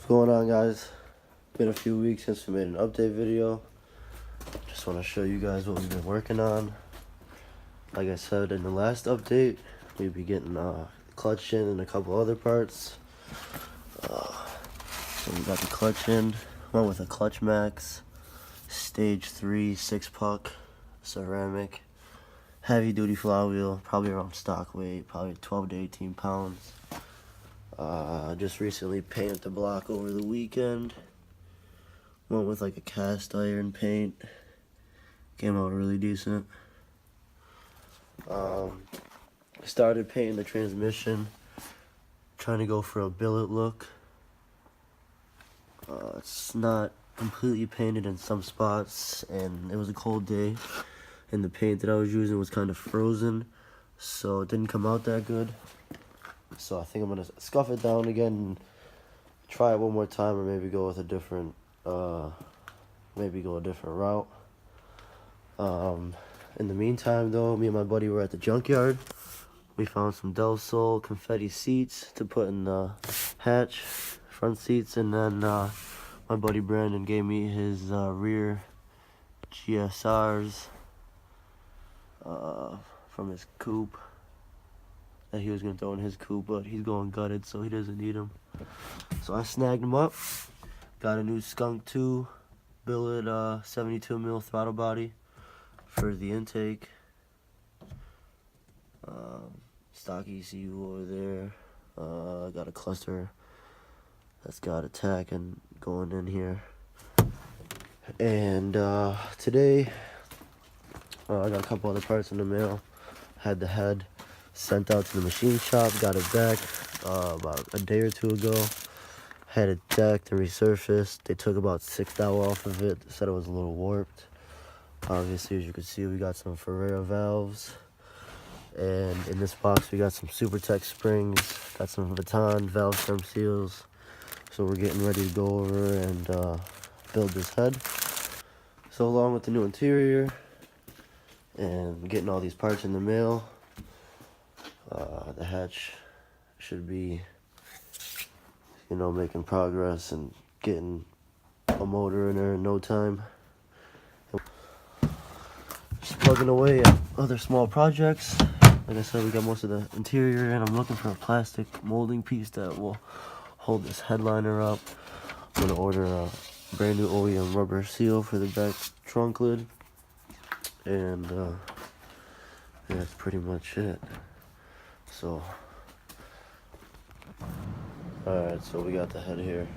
Going on, guys? Been a few weeks since we made an update video. Just want to show you guys what we've been working on. Like I said in the last update, we'll be getting clutch in and a couple other parts. So we got the clutch in. Went with a Clutch Max Stage 3 6-puck ceramic heavy duty flywheel, probably around stock weight, probably 12 to 18 pounds. Just recently painted the block over the weekend. Went with like a cast iron paint. Came out really decent. Started painting the transmission. Trying to go for a billet look. It's not completely painted in some spots, and it was a cold day, and the paint that I was using was kind of frozen, so it didn't come out that good. So I think I'm gonna scuff it down again and try it one more time, or maybe go with a different route. In the meantime though, me and my buddy were at the junkyard. We found some Del Sol confetti seats to put in the hatch, front seats, and then my buddy Brandon gave me his rear GSRs from his coupe that he was going to throw in his coupe, but he's going gutted, so he doesn't need them. So I snagged him up. Got a new Skunk 2 billet 72 mil throttle body for the intake. Stock ECU over there. Got a cluster that's got a tack and going in here. And today I got a couple other parts in the mail. Had the head sent out to the machine shop, got it back about a day or two ago. Had it decked and resurfaced. They took about 6 thou off of it. They said it was a little warped. Obviously, as you can see, we got some Ferreira valves. And in this box, we got some SuperTech springs, got some Vuitton valve stem seals. So we're getting ready to go over and build this head. So along with the new interior and getting all these parts in the mail, the hatch should be, making progress and getting a motor in there in no time. Just plugging away at other small projects. Like I said, we got most of the interior, and I'm looking for a plastic molding piece that will hold this headliner up. I'm gonna order a brand new OEM rubber seal for the back trunk lid, and that's pretty much it. So, alright, so we got the head here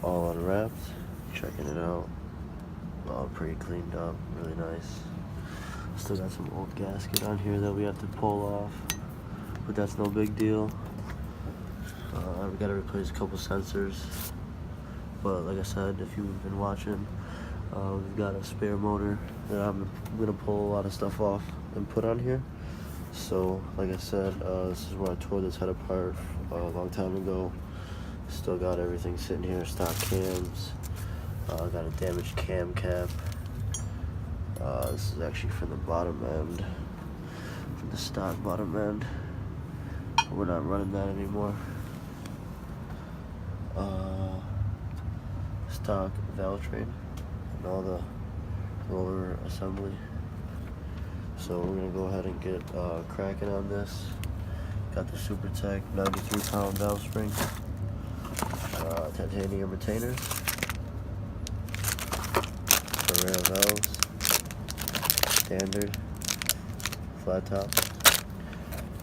all unwrapped, checking it out. All pretty cleaned up, really nice. Still got some old gasket on here that we have to pull off, but that's no big deal. We gotta replace a couple sensors, but like I said, if you've been watching, we've got a spare motor that I'm gonna pull a lot of stuff off and put on here. So like I said, this is where I tore this head apart a long time ago. Still got everything sitting here, stock cams. Got a damaged cam cap. This is actually from the bottom end, from the stock bottom end. We're not running that anymore. Stock valve train and all the roller assembly. So we're gonna go ahead and get cracking on this. Got the SuperTech 93-pound valve spring, titanium retainers, Ferreira valves, standard flat top.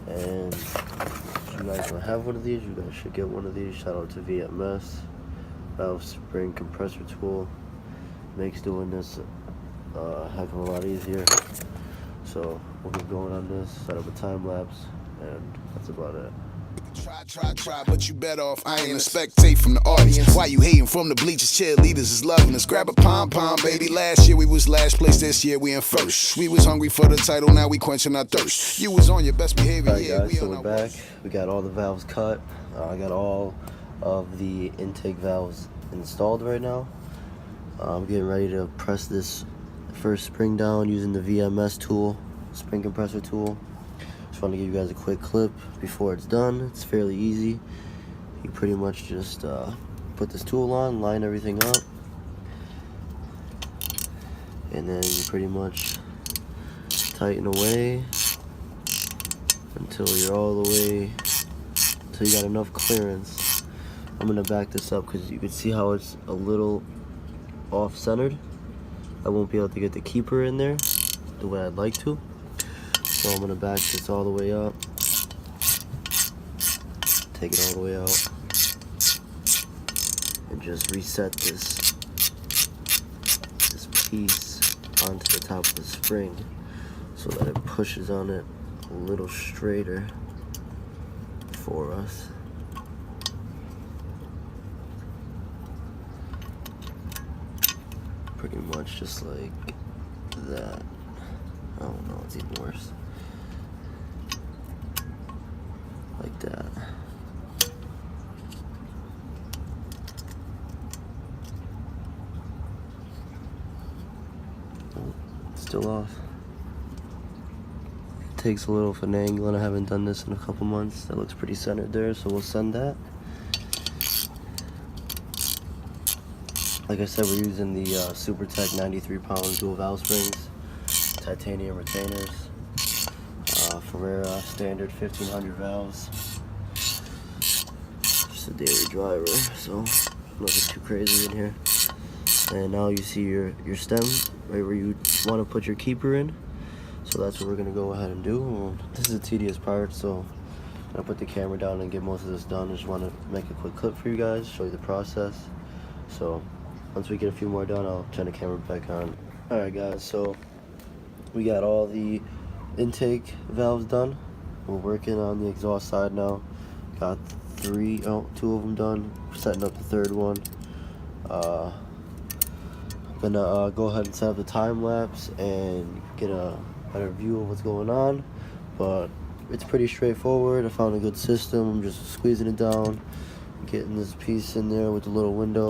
And if you guys don't have one of these, you guys should get one of these. Shout out to VMS valve spring compressor tool. Makes doing this a heck of a lot easier. So we'll get going on this, set up a time lapse, and that's about it. Try, but you better off. I ain't a spectate from the audience. Why you hating from the bleachers? Cheerleaders is loving us. Grab a pom-pom, baby. Last year we was last place. This year we in first. We was hungry for the title. Now we quenching our thirst. You was on your best behavior. Alright guys, so we're back. We got all the valves cut. I got all of the intake valves installed right now. I'm getting ready to press this first spring down using the VMS tool, spring compressor tool. Just want to give you guys a quick clip before it's done. It's fairly easy. you pretty much just put this tool on, line everything up, and then you pretty much tighten away until you're all the way, until you got enough clearance. I'm gonna back this up because you can see how it's a little off-centered. I won't be able to get the keeper in there the way I'd like to. So I'm gonna back this all the way up, take it all the way out, and just reset this piece onto the top of the spring so that it pushes on it a little straighter for us. Pretty much just like that. Oh no, it's even worse. Like that. Oh, still off. Takes a little finagling. I haven't done this in a couple months. That looks pretty centered there, so we'll send that. Like I said, we're using the SuperTech 93-pound dual valve springs, titanium retainers, Ferrera standard 1500 valves. Just a daily driver, so nothing too crazy in here. And now you see your stem right where you want to put your keeper in. So that's what we're gonna go ahead and do. This is a tedious part, so I'm gonna put the camera down and get most of this done. I just want to make a quick clip for you guys, show you the process. So once we get a few more done, I'll turn the camera back on. Alright guys, so we got all the intake valves done. We're working on the exhaust side now. Got two of them done. We're setting up the third one. I'm gonna go ahead and set up the time lapse and get a better view of what's going on. But it's pretty straightforward. I found a good system. I'm just squeezing it down, getting this piece in there with the little window.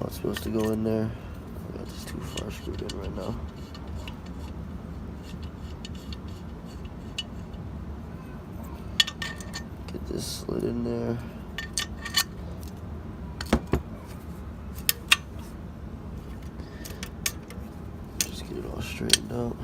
Oh, it's supposed to go in there. I got this too far screwed in right now. Get this slid in there. Just get it all straightened out.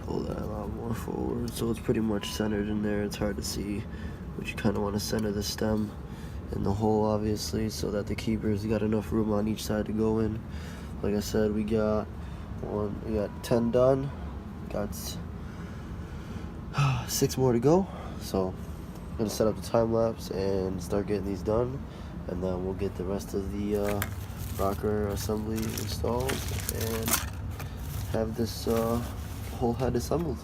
Pull that a lot more forward so it's pretty much centered in there. It's hard to see, but you kind of want to center the stem in the hole, obviously, so that the keeper's got enough room on each side to go in. Like I said, we got 10 done, got 6 more to go. So I'm gonna set up the time lapse and start getting these done, and then we'll get the rest of the rocker assembly installed and have this whole head assembled.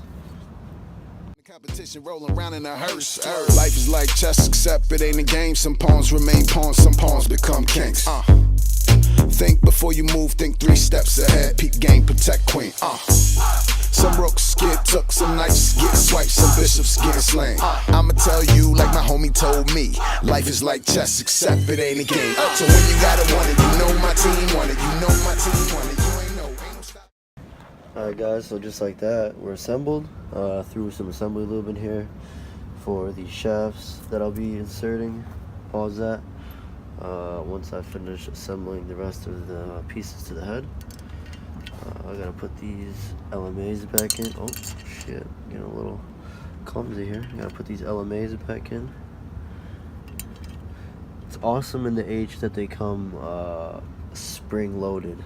Competition rolling around in a hearse. Life is like chess, except it ain't a game. Some pawns remain pawns, some pawns become kings. Think before you move, think 3 steps ahead. Peep game, protect queen. Some rooks get took, some knights get swiped, some bishops get slain. I'ma tell you like my homie told me, life is like chess, except it ain't a game. So when you gotta want it, you know my team want it, you know my team want it, you ain't no stop. Alright guys, so just like that, we're assembled. Threw some assembly lube in here for the shafts that I'll be inserting. Pause that. Once I finish assembling the rest of the pieces to the head, I gotta put these LMAs back in. Oh shit, getting a little clumsy here. I gotta put these LMAs back in. It's awesome in the H that they come spring loaded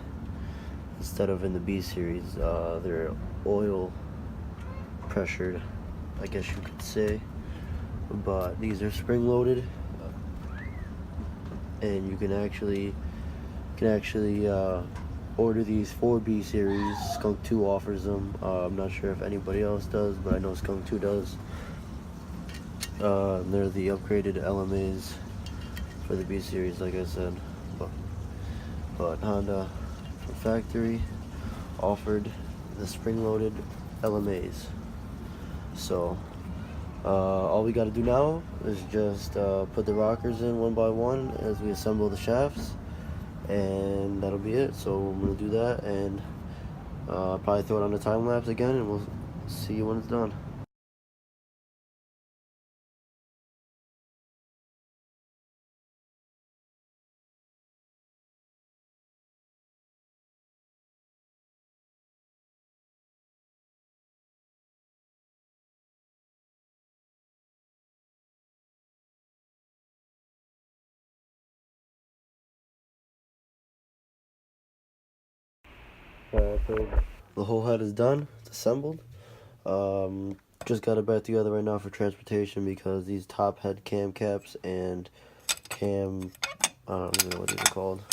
instead of in the B series. They're oil pressured, I guess you could say, but these are spring loaded, and you can actually order these for B series. Skunk 2 offers them. I'm not sure if anybody else does, but I know Skunk 2 does. They're the upgraded LMAs for the B series, like I said, but Honda from factory offered the spring loaded LMAs. So all we got to do now is just put the rockers in one by one as we assemble the shafts, and that'll be it. So I'm gonna do that, and I'll probably throw it on the time lapse again, and we'll see you when it's done. Alright, so the whole head is done. It's assembled. Just got it back together right now for transportation because these top head cam caps and cam, I don't even know what these are called,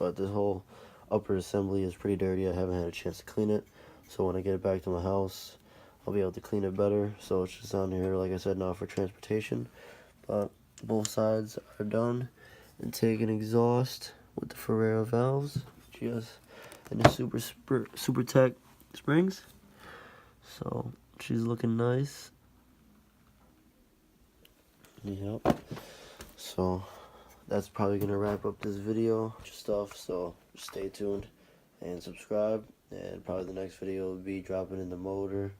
but this whole upper assembly is pretty dirty. I haven't had a chance to clean it, so when I get it back to my house, I'll be able to clean it better. So it's just on here, like I said, now for transportation. But both sides are done. And taking exhaust with the Ferrero valves, just and the Super Tech springs. So she's looking nice. Yep. So that's probably gonna wrap up this video stuff. So stay tuned and subscribe. And probably the next video will be dropping in the motor